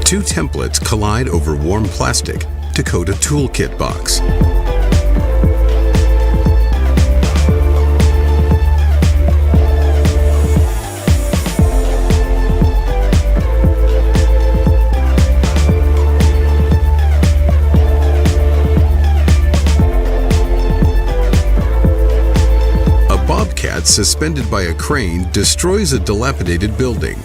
Two templates collide over warm plastic to coat a toolkit box. A bobcat suspended by a crane destroys a dilapidated building.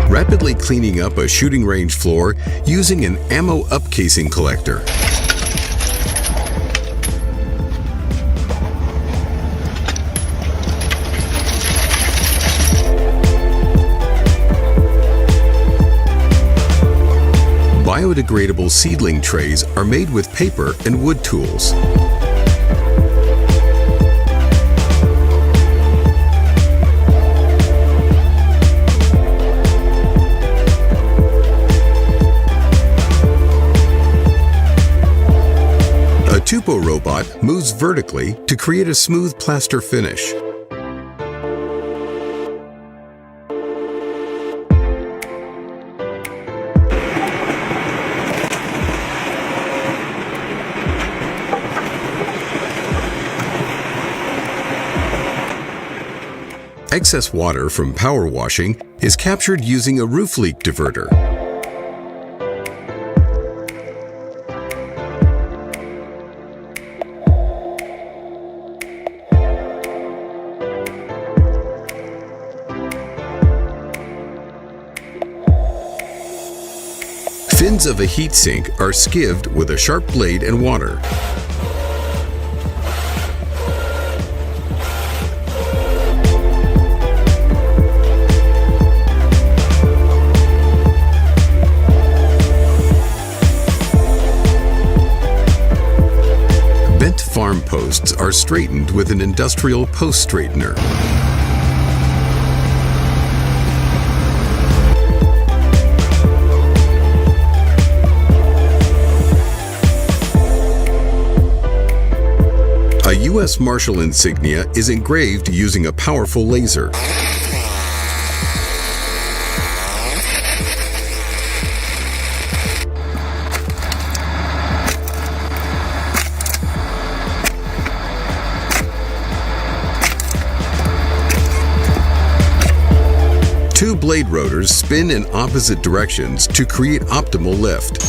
Rapidly cleaning up a shooting range floor using an ammo upcasing collector. Biodegradable seedling trays are made with paper and wood tools. A Tupo robot moves vertically to create a smooth plaster finish. Excess water from power washing is captured using a roof leak diverter. Fins of a heatsink are skivved with a sharp blade and water. Bent farm posts are straightened with an industrial post straightener. A U.S. Marshal insignia is engraved using a powerful laser. Two blade rotors spin in opposite directions to create optimal lift.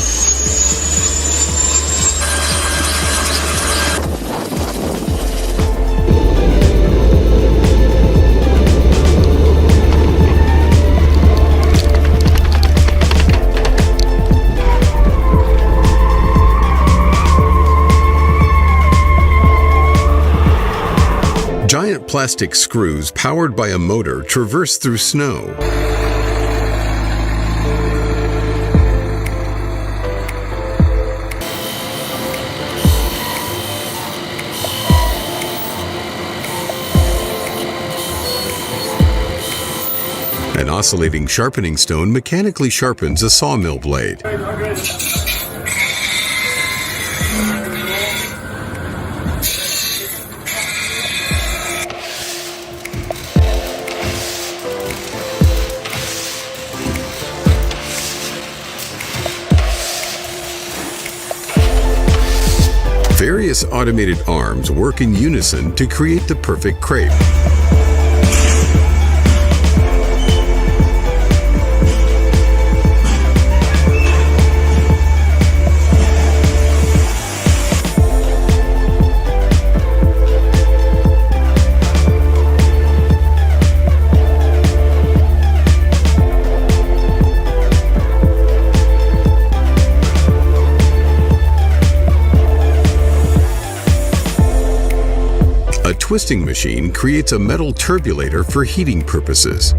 Giant plastic screws powered by a motor traverse through snow. An oscillating sharpening stone mechanically sharpens a sawmill blade. Various automated arms work in unison to create the perfect crepe. A twisting machine creates a metal turbulator for heating purposes.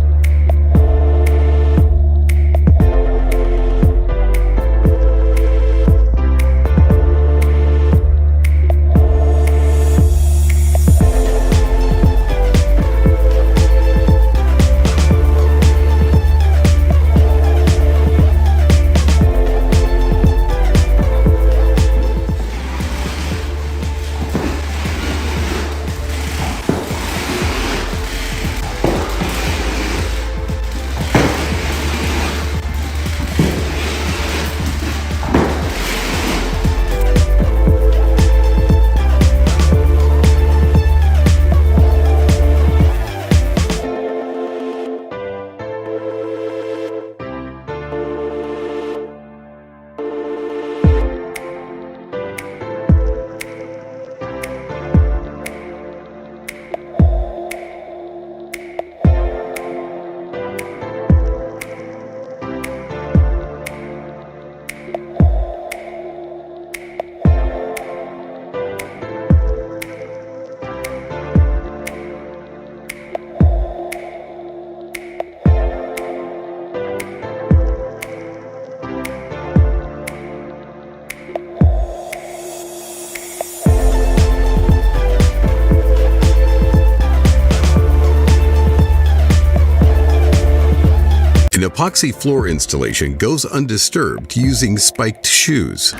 epoxy floor installation goes undisturbed using spiked shoes.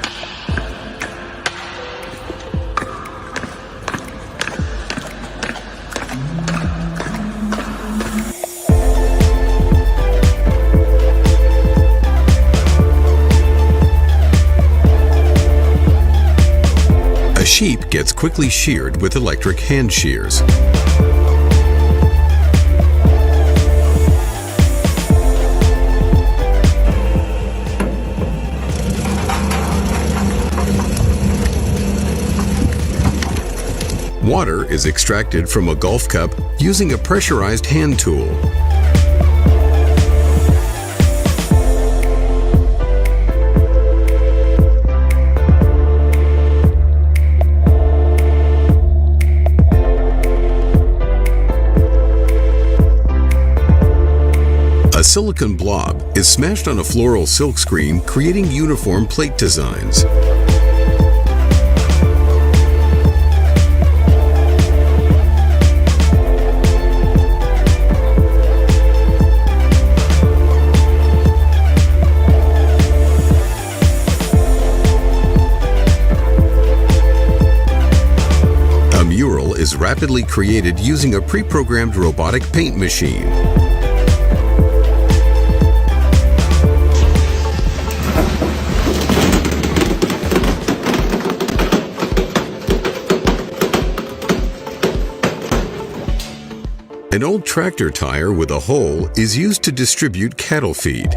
A sheep gets quickly sheared with electric hand shears. Water is extracted from a golf cup using a pressurized hand tool. A silicone blob is smashed on a floral silk screen, creating uniform plate designs. A mural is rapidly created using a pre-programmed robotic paint machine. An old tractor tire with a hole is used to distribute cattle feed.